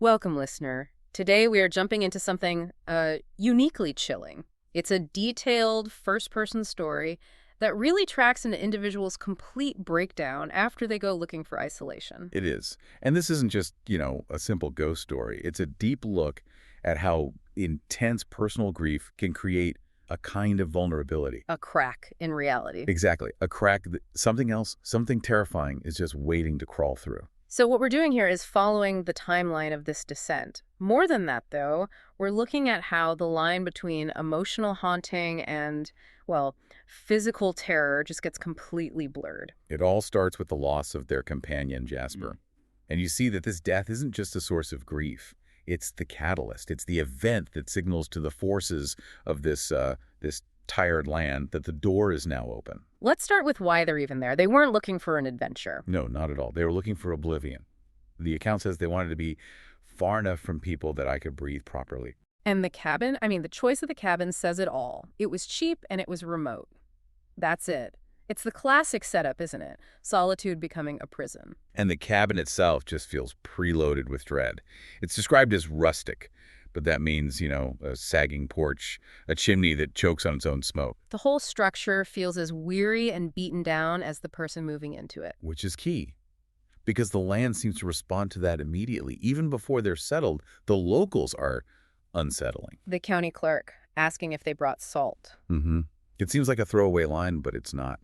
Welcome, listener. Today we are jumping into something uniquely chilling. It's a detailed first-person story that really tracks an individual's complete breakdown after they go looking for isolation. It is. And this isn't just, a simple ghost story. It's a deep look at how intense personal grief can create a kind of vulnerability. A crack in reality. Exactly. A crack, something else, something terrifying is just waiting to crawl through. So what we're doing here is following the timeline of this descent. More than that, though, we're looking at how the line between emotional haunting and, well, physical terror just gets completely blurred. It all starts with the loss of their companion, Jasper. And you see that this death isn't just a source of grief. It's the catalyst. It's the event that signals to the forces of this tired land that the door is now open. Let's start with why they're even there. They weren't looking for an adventure. No, not at all. They were looking for oblivion. The account says they wanted to be far enough from people that I could breathe properly. And the cabin, the choice of the cabin says it all. It was cheap and it was remote. That's it. It's the classic setup, isn't it? Solitude becoming a prison. And the cabin itself just feels preloaded with dread. It's described as rustic, but that means, a sagging porch, a chimney that chokes on its own smoke. The whole structure feels as weary and beaten down as the person moving into it. Which is key, because the land seems to respond to that immediately. Even before they're settled, the locals are unsettling. The county clerk asking if they brought salt. It seems like a throwaway line, but it's not.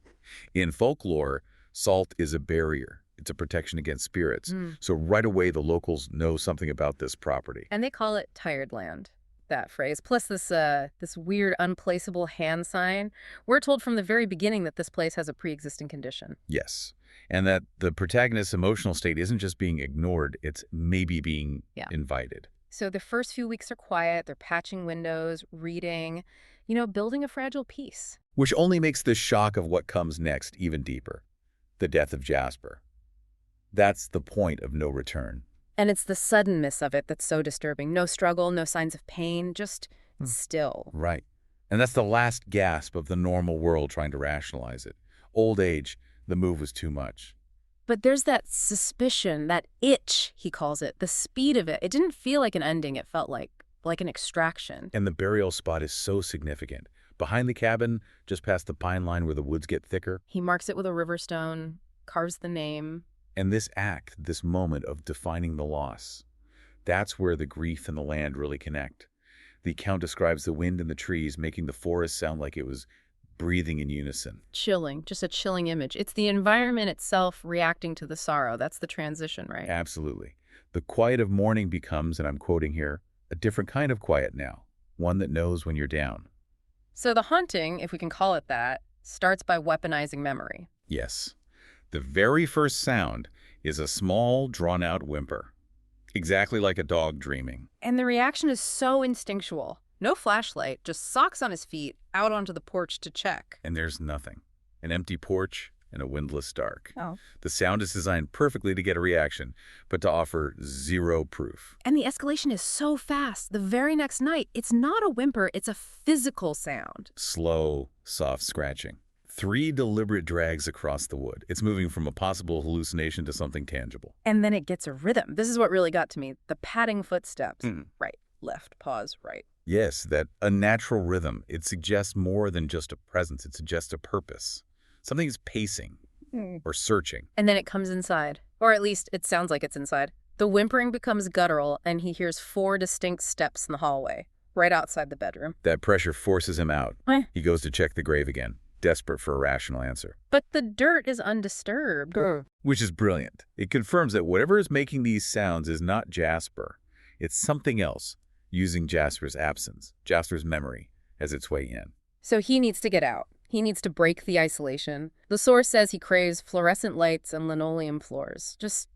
In folklore, salt is a barrier. It's a protection against spirits. So right away, the locals know something about this property. And they call it tired land, that phrase. Plus this weird unplaceable hand sign. We're told from the very beginning that this place has a pre-existing condition. Yes. And that the protagonist's emotional state isn't just being ignored, it's maybe being invited. So the first few weeks are quiet. They're patching windows, reading, building a fragile peace. Which only makes the shock of what comes next even deeper. The death of Jasper. That's the point of no return. And it's the suddenness of it that's so disturbing. No struggle, no signs of pain, just still. Right. And that's the last gasp of the normal world trying to rationalize it. Old age, the move was too much. But there's that suspicion, that itch, he calls it, the speed of it. It didn't feel like an ending. It felt like an extraction. And the burial spot is so significant. Behind the cabin, just past the pine line where the woods get thicker. He marks it with a river stone, carves the name. And this act, this moment of defining the loss, that's where the grief and the land really connect. The account describes the wind and the trees making the forest sound like it was breathing in unison. Chilling, just a chilling image. It's the environment itself reacting to the sorrow. That's the transition, right? Absolutely. The quiet of mourning becomes, and I'm quoting here, a different kind of quiet now, one that knows when you're down. So the haunting, if we can call it that, starts by weaponizing memory. Yes. The very first sound is a small, drawn-out whimper, exactly like a dog dreaming. And the reaction is so instinctual. No flashlight, just socks on his feet, out onto the porch to check. And there's nothing. An empty porch and a windless dark. Oh. The sound is designed perfectly to get a reaction, but to offer zero proof. And the escalation is so fast. The very next night, it's not a whimper, it's a physical sound. Slow, soft scratching. 3 deliberate drags across the wood. It's moving from a possible hallucination to something tangible. And then it gets a rhythm. This is what really got to me. The padding footsteps. Right, left, pause, right. Yes, that unnatural rhythm. It suggests more than just a presence. It suggests a purpose. Something is pacing or searching. And then it comes inside. Or at least it sounds like it's inside. The whimpering becomes guttural, and he hears 4 distinct steps in the hallway, right outside the bedroom. That pressure forces him out. He goes to check the grave again, desperate for a rational answer. But the dirt is undisturbed. Which is brilliant. It confirms that whatever is making these sounds is not Jasper. It's something else, using Jasper's absence, Jasper's memory, as its way in. So he needs to get out. He needs to break the isolation. The source says he craves fluorescent lights and linoleum floors. Just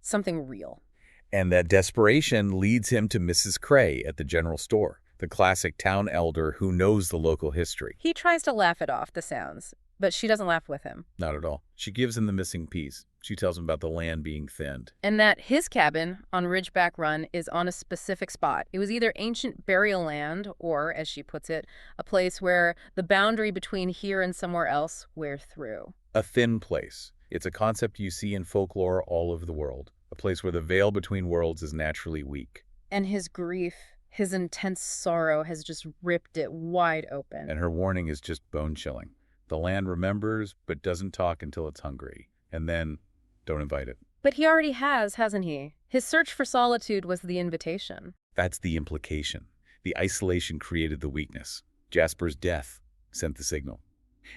something real. And that desperation leads him to Mrs. Cray at the general store, the classic town elder who knows the local history. He tries to laugh it off, the sounds, but she doesn't laugh with him. Not at all. She gives him the missing piece. She tells him about the land being thinned. And that his cabin on Ridgeback Run is on a specific spot. It was either ancient burial land or, as she puts it, a place where the boundary between here and somewhere else wear through. A thin place. It's a concept you see in folklore all over the world. a place where the veil between worlds is naturally weak. And his grief, his intense sorrow has just ripped it wide open. And her warning is just bone-chilling. The land remembers, but doesn't talk until it's hungry. And then, don't invite it. But he already has, hasn't he? His search for solitude was the invitation. That's the implication. The isolation created the weakness. Jasper's death sent the signal.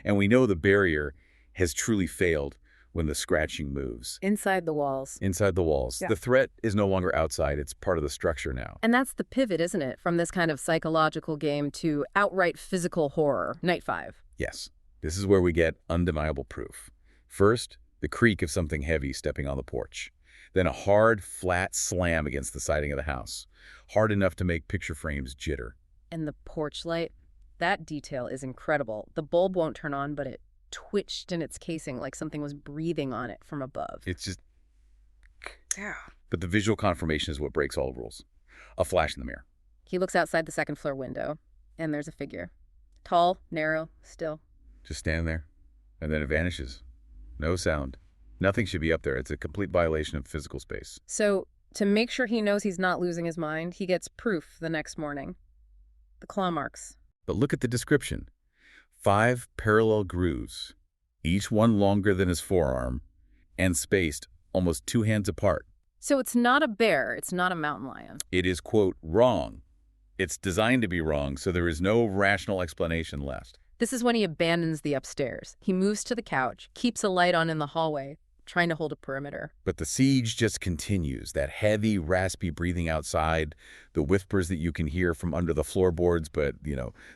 And we know the barrier has truly failed when the scratching moves. Inside the walls. Inside the walls. Yeah. The threat is no longer outside. It's part of the structure now. And that's the pivot, isn't it? From this kind of psychological game to outright physical horror. Night 5. Yes. This is where we get undeniable proof. First, the creak of something heavy stepping on the porch. Then a hard, flat slam against the siding of the house. Hard enough to make picture frames jitter. And the porch light, that detail is incredible. The bulb won't turn on, but it twitched in its casing like something was breathing on it from above. It's just... Yeah. But the visual confirmation is what breaks all rules. A flash in the mirror. He looks outside the second floor window, and there's a figure. Tall, narrow, still. Just stand there. And then it vanishes. No sound. Nothing should be up there. It's a complete violation of physical space. So, to make sure he knows he's not losing his mind, he gets proof the next morning. The claw marks. But look at the description. 5 parallel grooves, each one longer than his forearm, and spaced almost 2 hands apart. So it's not a bear, it's not a mountain lion. It is, quote, wrong. It's designed to be wrong, so there is no rational explanation left. This is when he abandons the upstairs. He moves to the couch, keeps a light on in the hallway, trying to hold a perimeter. But the siege just continues. That heavy, raspy breathing outside, the whispers that you can hear from under the floorboards, but,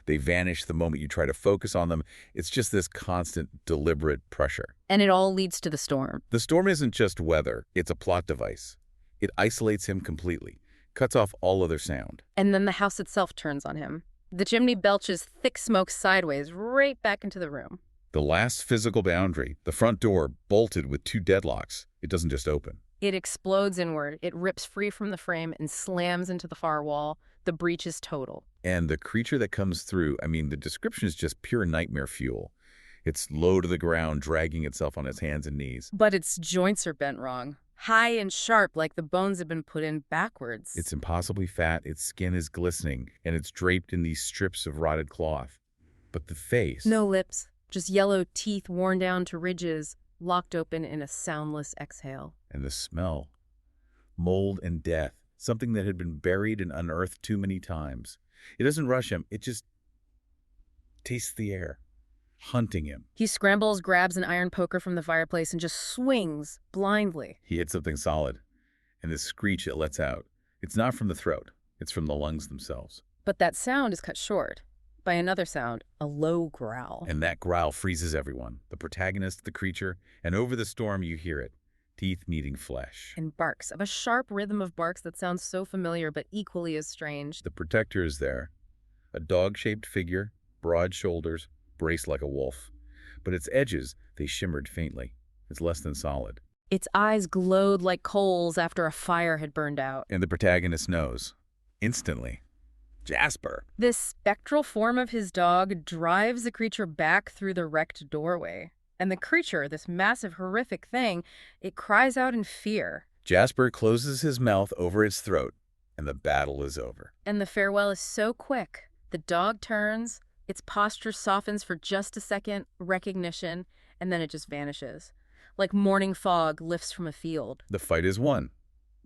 they vanish the moment you try to focus on them. It's just this constant, deliberate pressure. And it all leads to the storm. The storm isn't just weather. It's a plot device. It isolates him completely, cuts off all other sound. And then the house itself turns on him. The chimney belches thick smoke sideways right back into the room. The last physical boundary, the front door, bolted with 2 deadlocks. It doesn't just open. It explodes inward. It rips free from the frame and slams into the far wall. The breach is total. And the creature that comes through, the description is just pure nightmare fuel. It's low to the ground, dragging itself on its hands and knees. But its joints are bent wrong. High and sharp, like the bones have been put in backwards. It's impossibly fat, its skin is glistening, and it's draped in these strips of rotted cloth. But the face... No lips. Just yellow teeth worn down to ridges, locked open in a soundless exhale. And the smell. Mold and death. Something that had been buried and unearthed too many times. It doesn't rush him. It just tastes the air, hunting him. He scrambles, grabs an iron poker from the fireplace, and just swings blindly. He hits something solid. And the screech it lets out, it's not from the throat. It's from the lungs themselves. But that sound is cut short by another sound, a low growl. And that growl freezes everyone, the protagonist, the creature, and over the storm you hear it, teeth meeting flesh. And barks, of a sharp rhythm of barks that sounds so familiar but equally as strange. The protector is there, a dog-shaped figure, broad shoulders, braced like a wolf. But its edges, they shimmered faintly. It's less than solid. Its eyes glowed like coals after a fire had burned out. And the protagonist knows, instantly, Jasper. This spectral form of his dog drives the creature back through the wrecked doorway. And the creature, this massive, horrific thing, it cries out in fear. Jasper closes his mouth over its throat, and the battle is over. And the farewell is so quick. The dog turns, its posture softens for just a second, recognition, and then it just vanishes. Like morning fog lifts from a field. The fight is won,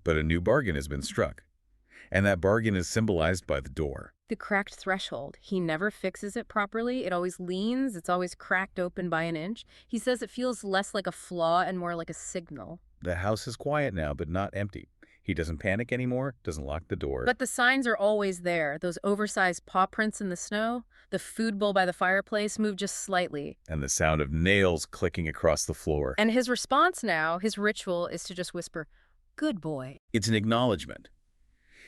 but a new bargain has been struck. And that bargain is symbolized by the door. The cracked threshold. He never fixes it properly. It always leans. It's always cracked open by an inch. He says it feels less like a flaw and more like a signal. The house is quiet now, but not empty. He doesn't panic anymore, doesn't lock the door. But the signs are always there. Those oversized paw prints in the snow, the food bowl by the fireplace move just slightly. And the sound of nails clicking across the floor. And his response now, his ritual, is to just whisper, "Good boy." It's an acknowledgement.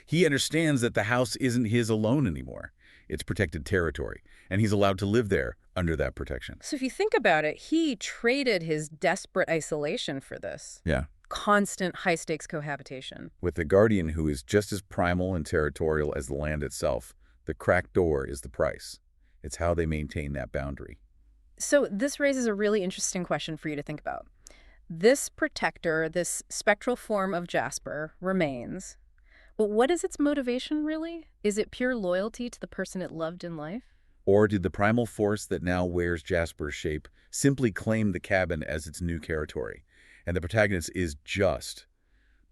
He understands that the house isn't his alone anymore. It's protected territory, and he's allowed to live there under that protection. So if you think about it, he traded his desperate isolation for this. Yeah. Constant high-stakes cohabitation. With the guardian who is just as primal and territorial as the land itself, the cracked door is the price. It's how they maintain that boundary. So this raises a really interesting question for you to think about. This protector, this spectral form of Jasper, remains. But what is its motivation, really? Is it pure loyalty to the person it loved in life? Or did the primal force that now wears Jasper's shape simply claim the cabin as its new territory? And the protagonist is just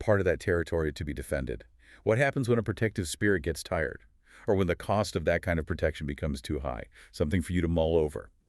part of that territory to be defended. What happens when a protective spirit gets tired? Or when the cost of that kind of protection becomes too high? Something for you to mull over.